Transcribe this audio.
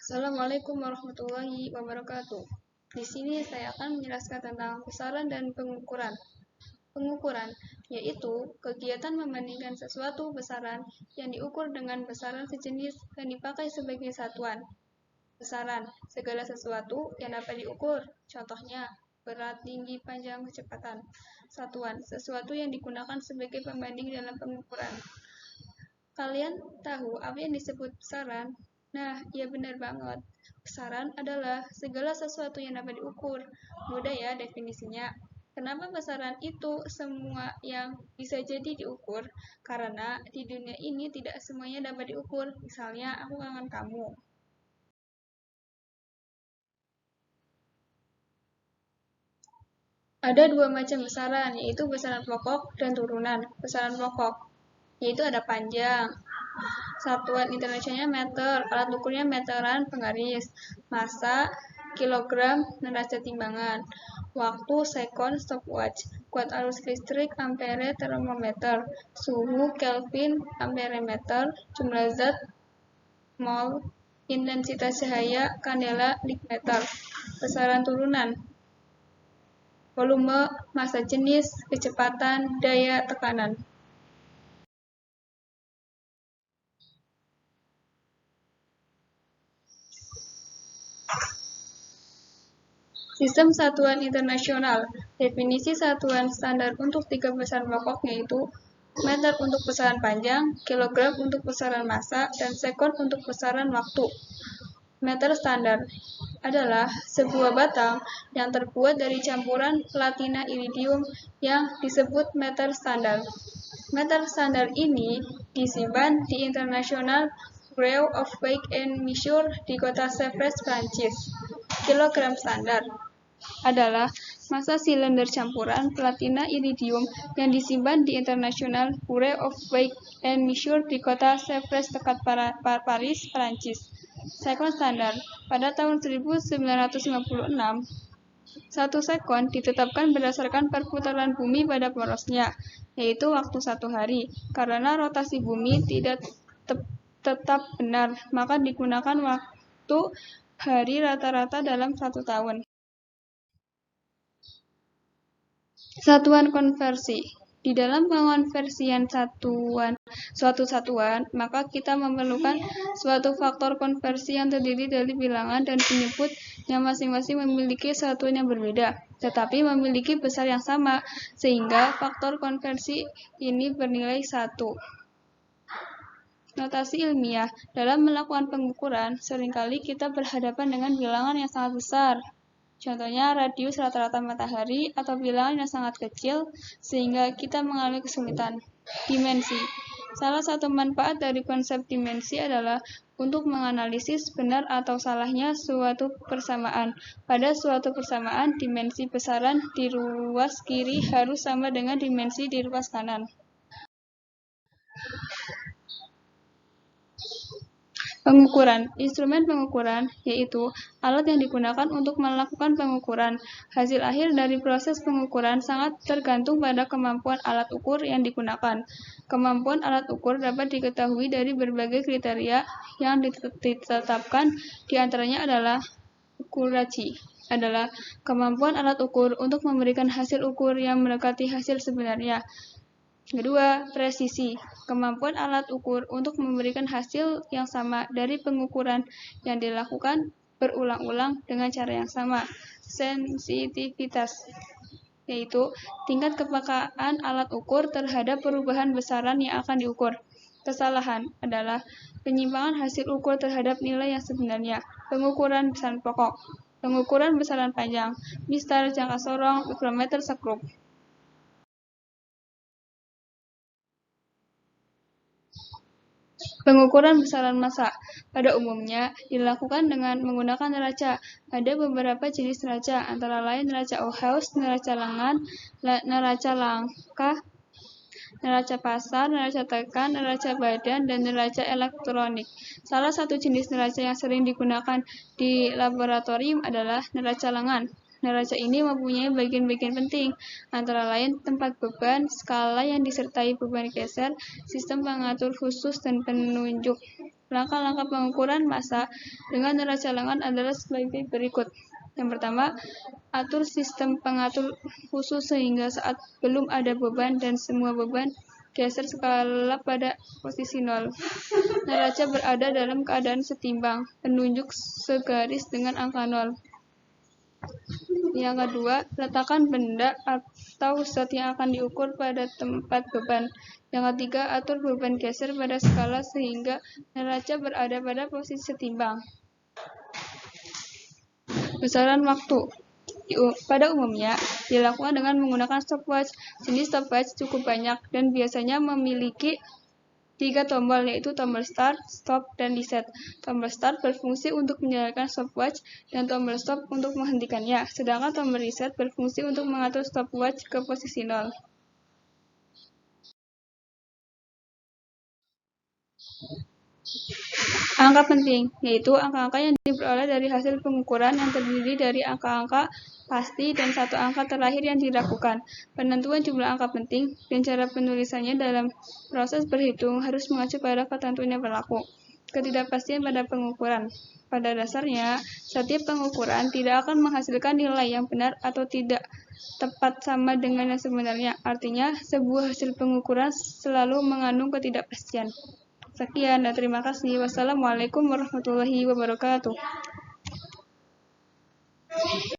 Assalamualaikum warahmatullahi wabarakatuh. Di sini saya akan menjelaskan tentang besaran dan pengukuran. Pengukuran yaitu kegiatan membandingkan sesuatu besaran yang diukur dengan besaran sejenis yang dipakai sebagai satuan. Besaran segala sesuatu yang dapat diukur, contohnya berat, tinggi, panjang, kecepatan. Satuan sesuatu yang digunakan sebagai pembanding dalam pengukuran. Kalian tahu apa yang disebut besaran? Nah, ya benar banget. Besaran adalah segala sesuatu yang dapat diukur. Mudah ya definisinya. Kenapa besaran itu semua yang bisa jadi diukur? Karena di dunia ini tidak semuanya dapat diukur. Misalnya, aku kangen kamu. Ada dua macam besaran, yaitu besaran pokok dan turunan. Besaran pokok, yaitu ada panjang, satuan internasionalnya meter, alat ukurnya meteran penggaris, massa, kilogram, derajat timbangan, waktu, sekon, stopwatch, kuat arus listrik, ampere, termometer, suhu, Kelvin, amperemeter, jumlah zat, mol, intensitas cahaya, kandela, ligmeter. Besaran turunan, volume, massa jenis, kecepatan, daya, tekanan. Sistem satuan internasional. Definisi satuan standar untuk tiga besaran pokok yaitu meter untuk besaran panjang, kilogram untuk besaran massa, dan sekon untuk besaran waktu. Meter standar adalah sebuah batang yang terbuat dari campuran platina iridium yang disebut meter standar. Meter standar ini disimpan di International Bureau of Weight and Measure di kota Sèvres, Prancis. Kilogram standar adalah massa silinder campuran platina iridium yang disimpan di International Bureau of Weight and Measure di kota Sèvres dekat Paris, Prancis. Sekon standar pada tahun 1956, satu sekon ditetapkan berdasarkan perputaran bumi pada porosnya, yaitu waktu 1 hari. Karena rotasi bumi tidak tetap benar, maka digunakan waktu hari rata-rata dalam 1 tahun. Satuan konversi. Di dalam pengonversian suatu satuan, maka kita memerlukan suatu faktor konversi yang terdiri dari bilangan dan penyebut yang masing-masing memiliki satuan yang berbeda, tetapi memiliki besar yang sama, sehingga faktor konversi ini bernilai 1. Notasi ilmiah. Dalam melakukan pengukuran, seringkali kita berhadapan dengan bilangan yang sangat besar. Contohnya radius rata-rata matahari atau bilangan yang sangat kecil sehingga kita mengalami kesulitan. Dimensi. Salah satu manfaat dari konsep dimensi adalah untuk menganalisis benar atau salahnya suatu persamaan. Pada suatu persamaan, dimensi besaran di ruas kiri harus sama dengan dimensi di ruas kanan. Pengukuran. Instrumen pengukuran yaitu alat yang digunakan untuk melakukan pengukuran. Hasil akhir dari proses pengukuran sangat tergantung pada kemampuan alat ukur yang digunakan. Kemampuan alat ukur dapat diketahui dari berbagai kriteria yang ditetapkan, di antaranya adalah accuracy, adalah kemampuan alat ukur untuk memberikan hasil ukur yang mendekati hasil sebenarnya. Kedua, presisi, kemampuan alat ukur untuk memberikan hasil yang sama dari pengukuran yang dilakukan berulang-ulang dengan cara yang sama. Sensitivitas, yaitu tingkat kepekaan alat ukur terhadap perubahan besaran yang akan diukur. Kesalahan adalah penyimpangan hasil ukur terhadap nilai yang sebenarnya. Pengukuran besaran pokok, pengukuran besaran panjang, mistar, jangka sorong, mikrometer, sekrup. Pengukuran besaran massa pada umumnya dilakukan dengan menggunakan neraca. Ada beberapa jenis neraca, antara lain neraca Ohaus, neraca lengan, neraca langkah, neraca pasar, neraca tekan, neraca badan, dan neraca elektronik. Salah satu jenis neraca yang sering digunakan di laboratorium adalah neraca lengan. Neraca ini mempunyai bagian-bagian penting, antara lain tempat beban, skala yang disertai beban geser, sistem pengatur khusus, dan penunjuk. Langkah-langkah pengukuran massa dengan neraca lengan adalah sebagai berikut. Yang pertama, atur sistem pengatur khusus sehingga saat belum ada beban dan semua beban geser skala pada posisi 0. Neraca berada dalam keadaan setimbang, penunjuk segaris dengan angka 0. Yang kedua, letakkan benda atau zat yang akan diukur pada tempat beban. Yang ketiga, atur beban geser pada skala sehingga neraca berada pada posisi setimbang. Besaran waktu pada umumnya dilakukan dengan menggunakan stopwatch. Jenis stopwatch cukup banyak dan biasanya memiliki 3 tombol, yaitu tombol start, stop, dan reset. Tombol start berfungsi untuk menyalakan stopwatch dan tombol stop untuk menghentikannya, sedangkan tombol reset berfungsi untuk mengatur stopwatch ke posisi 0. Angka penting, yaitu angka-angka yang diperoleh dari hasil pengukuran yang terdiri dari angka-angka pasti dan satu angka terakhir yang dilakukan. Penentuan jumlah angka penting dan cara penulisannya dalam proses berhitung harus mengacu pada ketentuan yang berlaku. Ketidakpastian pada pengukuran. Pada dasarnya, setiap pengukuran tidak akan menghasilkan nilai yang benar atau tidak tepat sama dengan yang sebenarnya. Artinya, sebuah hasil pengukuran selalu mengandung ketidakpastian. Sekian dan terima kasih. Wassalamualaikum warahmatullahi wabarakatuh.